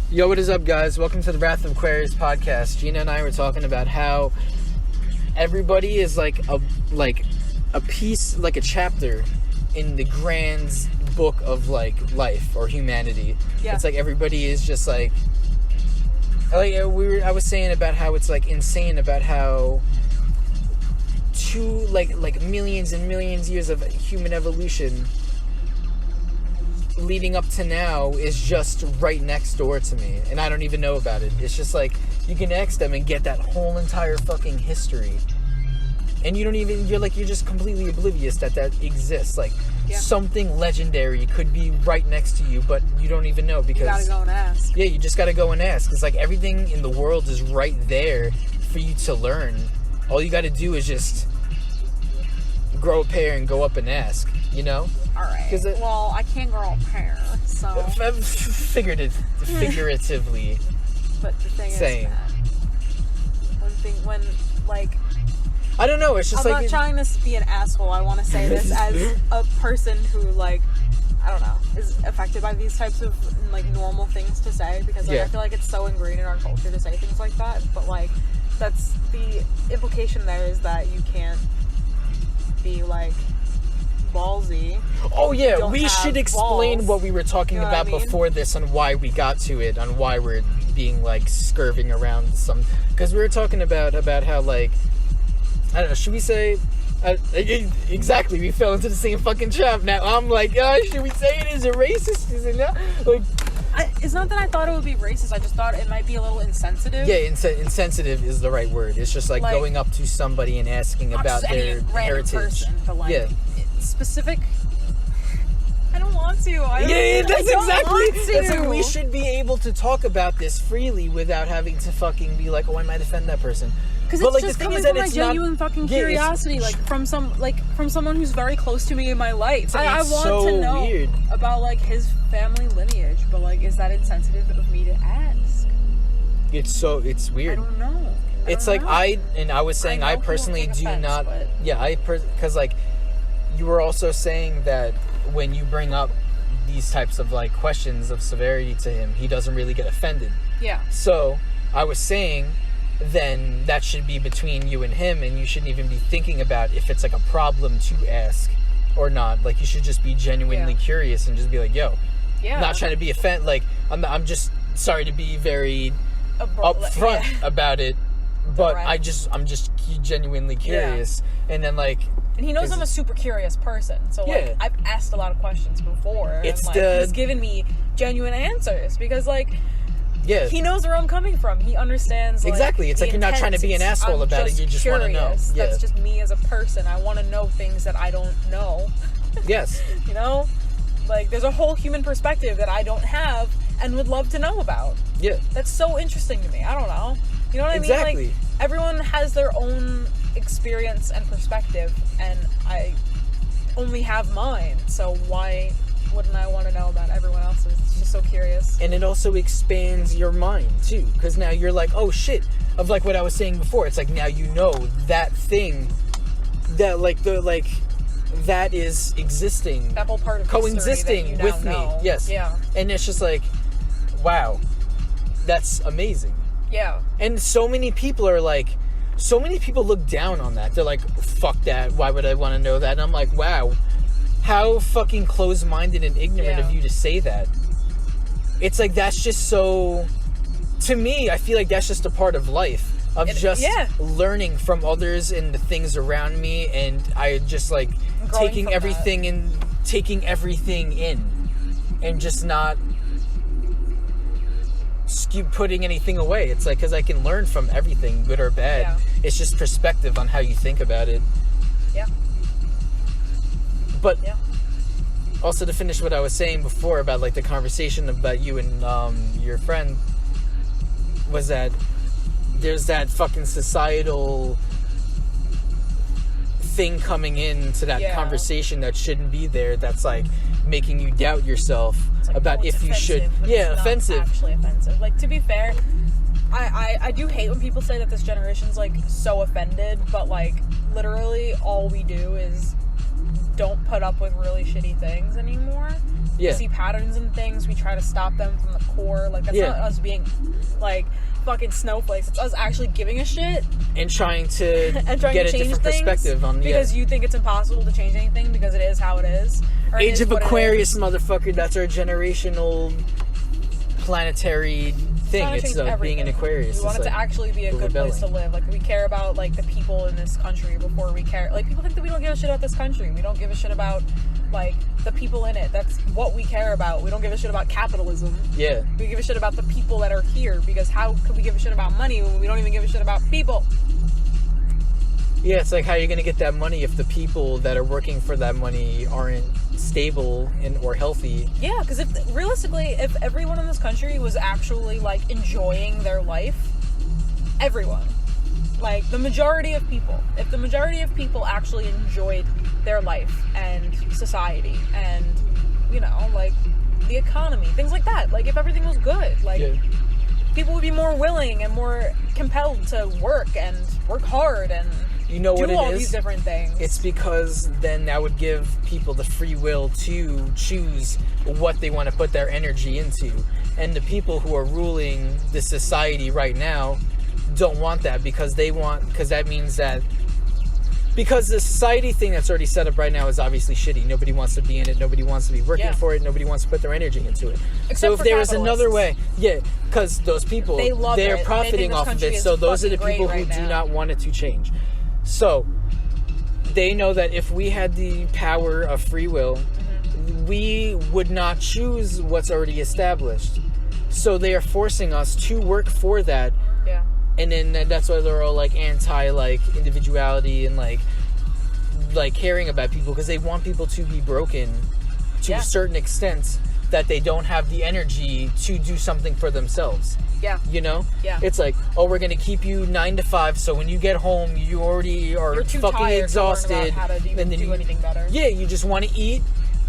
Yo, what is up, guys? Welcome to the Wrath of Aquarius podcast. Gina and I were talking about how everybody is like a piece, like a chapter in the grand book of like life or humanity. Yeah. It's like everybody is just like I was saying about how it's like insane about how like millions and millions of years of human evolution leading up to now is just right next door to me, and I don't even know about it. It's just like you can ask them and get that whole entire fucking history, and you're just completely oblivious that exists. Like something legendary could be right next to you, but you don't even know because you gotta go and ask. Yeah, you just gotta go and ask. It's like everything in the world is right there for you to learn. All you gotta do is just grow a pair and go up and ask. You know. Alright. Well, I can't grow a pair, so... Figuratively. But the thing is that... I don't know, it's just I'm not trying to be an asshole. I want to say this as a person who, like, I don't know, is affected by these types of, like, normal things to say. Because, like, I feel like it's so ingrained in our culture to say things like that. But, like, that's... The implication there is that you can't be, like... ballsy. Oh yeah, we should explain what we were talking about before this and why we got to it, on why we're being like scurving around some, because we were talking about how like, I don't know, should we say exactly, we fell into the same fucking trap. Now I'm like, should we say it? Is it racist? Is it not? Like, it's not that I thought it would be racist, I just thought it might be a little insensitive. Yeah, insensitive is the right word. It's just like going up to somebody and asking about their heritage. Person, but like, specific. I don't want to. That's like we should be able to talk about this freely without having to fucking be like, oh, I might offend that person. Because it's just coming from my genuine fucking curiosity, like from someone who's very close to me in my life. I want to know about like his family lineage, but like, is that insensitive of me to ask? It's weird. I don't know. I was saying I personally do not. But... Yeah, because like. You were also saying that when you bring up these types of like questions of severity to him, he doesn't really get offended. Yeah. So I was saying then that should be between you and him, and you shouldn't even be thinking about if it's like a problem to ask or not. Like you should just be genuinely curious and just be like, yo, not trying to be offended. Like I'm just sorry to be very upfront about it, but I'm just genuinely curious. And then like. And he knows I'm a super curious person, so like I've asked a lot of questions before. He's given me genuine answers because like he knows where I'm coming from. He understands exactly. It's like you're not trying to be an asshole about it. You just want to know. Yeah. That's just me as a person. I want to know things that I don't know. Yes. You know, like there's a whole human perspective that I don't have and would love to know about. Yeah. That's so interesting to me. I don't know. You know what I mean? Like everyone has their own experience and perspective, and I only have mine, so why wouldn't I want to know about everyone else's? It's just so curious. And it also expands your mind too, because now you're like, oh shit, of like what I was saying before, it's like now you know that thing that like that is existing, that whole part of coexisting with me. Yes. Yeah. And it's just like, wow, that's amazing. Yeah. And so many people look down on that. They're like, fuck that. Why would I want to know that? And I'm like, wow, how fucking closed-minded and ignorant of you to say that. It's like, that's just so... To me, I feel like that's just a part of life. Of learning from others and the things around me. And I just like taking everything in. And just not... putting anything away. It's like, because I can learn from everything, good or bad. It's just perspective on how you think about it. But also to finish what I was saying before about like the conversation about you and your friend, was that there's that fucking societal thing coming into that conversation that shouldn't be there, that's like making you doubt yourself about if you should. Offensive. Actually offensive. Like, to be fair, I do hate when people say that this generation's like so offended, but like literally all we do is don't put up with really shitty things anymore. We see patterns in things. We try to stop them from the core. Like, that's not us being, like, fucking snowflakes. It's us actually giving a shit. And trying to get a different perspective on... Because you think it's impossible to change anything because it is how it is. Age of Aquarius, motherfucker. That's our generational planetary thing. It's being an Aquarius. We want it to actually be a good place to live. Like, we care about, like, the people in this country before we care. Like, people think that we don't give a shit about this country. We don't give a shit about, like, the people in it. That's what we care about. We don't give a shit about capitalism. Yeah. We give a shit about the people that are here, because how could we give a shit about money when we don't even give a shit about people? Yeah, it's like, how are you going to get that money if the people that are working for that money aren't stable or healthy? Yeah, because realistically, if everyone in this country was actually, like, enjoying their life, everyone, like, the majority of people, if the majority of people actually enjoyed their life and society and, you know, like, the economy, things like that, like, if everything was good, like, people would be more willing and more compelled to work hard and you know what do all it is? These different things. It's because then that would give people the free will to choose what they want to put their energy into. And the people who are ruling the society right now don't want that, because that means that... Because the society thing that's already set up right now is obviously shitty. Nobody wants to be in it. Nobody wants to be working for it. Nobody wants to put their energy into it. Except so if there was another way... Yeah, because those people, they're profiting off of it. So those are the people who do not want it to change. So, they know that if we had the power of free will, we would not choose what's already established. So they are forcing us to work for that. Yeah. And then that's why they're all, like, anti, like, individuality and, like caring about people, because they want people to be broken to a certain extent that they don't have the energy to do something for themselves. Yeah. You know? Yeah. It's like, oh, we're going to keep you 9 to 5, so when you get home, you already are fucking exhausted. How to even do anything better. Yeah, you just want to eat,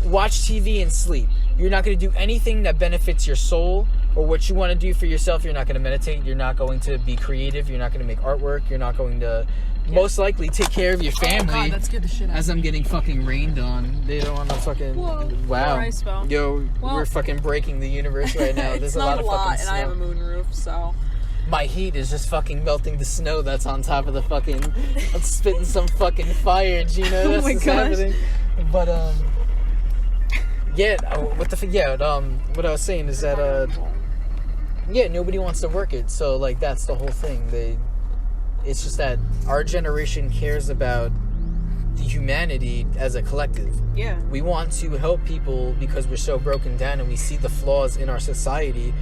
watch TV, and sleep. You're not going to do anything that benefits your soul or what you want to do for yourself. You're not going to meditate. You're not going to be creative. You're not going to make artwork. You're not going to... most likely take care of your family. Oh God, that scared the shit out of me. As I'm getting fucking rained on. They don't want to fucking... Whoa. Wow. Ice fell. Yo, we're fucking breaking the universe right now. There's a lot of fucking snow. And I have a moonroof, so... My heat is just fucking melting the snow that's on top of the fucking... I'm spitting some fucking fire, Gina. That's what's happening. But, what I was saying is that, nobody wants to work it. So, like, that's the whole thing. It's just that our generation cares about humanity as a collective. Yeah. We want to help people because we're so broken down and we see the flaws in our society.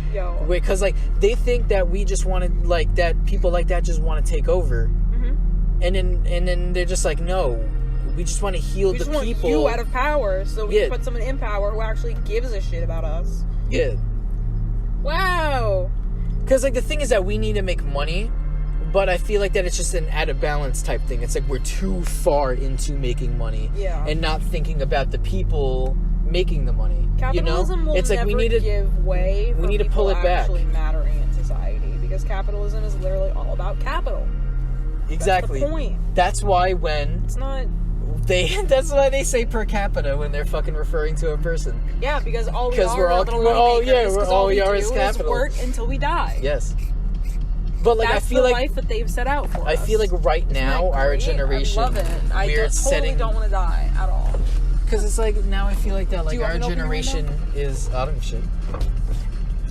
Because, like, they think that we just want to, like, that people like that just want to take over. Mm-hmm. And then they're just like, no, we just want to heal the people. We just want you out of power so we can put someone in power who actually gives a shit about us. Yeah. Wow. Because, like, the thing is that we need to make money. But I feel like that it's just an out of balance type thing. It's like we're too far into making money and not thinking about the people making the money. Capitalism will it's like never we need to give way for we need to pull it back. Actually mattering in society, because capitalism is literally all about capital. Exactly. That's the point. That's why when it's not that's why they say per capita when they're fucking referring to a person. Yeah, because all we are we're all we are is capital. Work until we die. Yes. But, like, that's I feel the like life that they've set out for us. I feel like right now our generation, I love it. I totally don't want to die at all. Because it's like now I feel like that, like, our generation is I don't give a shit.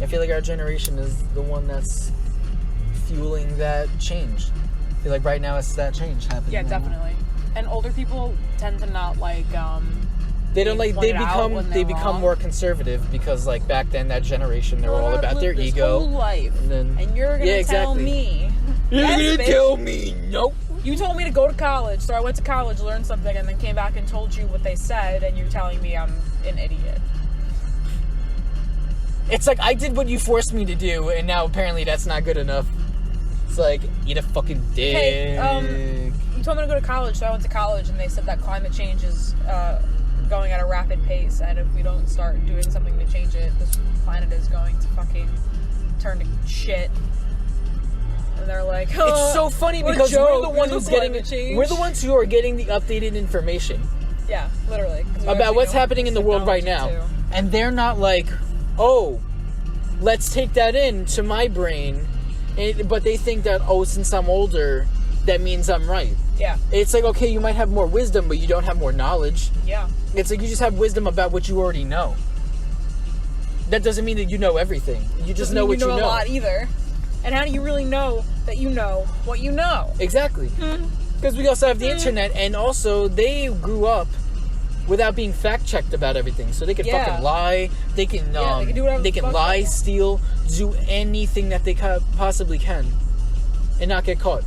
I feel like our generation is the one that's fueling that change. I feel like right now it's that change happening. Yeah, definitely. And older people tend to not like they don't like they become more conservative because, like, back then that generation they were all about their ego. Whole life. And you're gonna tell me. You're gonna tell me nope. You told me to go to college, so I went to college, learned something, and then came back and told you what they said, and you're telling me I'm an idiot. It's like I did what you forced me to do, and now apparently that's not good enough. It's like, eat a fucking dick. Hey, you told me to go to college, so I went to college, and they said that climate change is going at a rapid pace, and if we don't start doing something to change it, this planet is going to fucking turn to shit. And they're like, it's so funny because we're the ones who are getting the updated information. Yeah, literally. About what's happening in the world right now. And they're not like, oh, let's take that into my brain. But they think that, oh, since I'm older, that means I'm right. Yeah. It's like, okay, you might have more wisdom, but you don't have more knowledge. Yeah. It's like you just have wisdom about what you already know. That doesn't mean that you know everything. You just know what you know. You know a lot either. And how do you really know that you know what you know? Exactly. Because we also have the internet, and also they grew up without being fact-checked about everything. So they can fucking lie. They can, they can lie, steal, do anything that they possibly can and not get caught.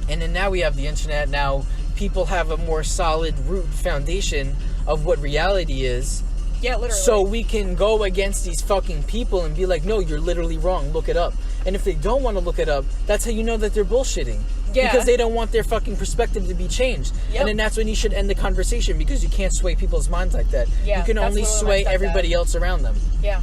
And then now we have the internet. Now people have a more solid root foundation of what reality is. Yeah, literally. So we can go against these fucking people and be like, no, you're literally wrong. Look it up. And if they don't want to look it up, that's how you know that they're bullshitting. Yeah. Because they don't want their fucking perspective to be changed. Yep. And then that's when you should end the conversation, because you can't sway people's minds like that. Yeah, you can only sway everybody else around them. Yeah.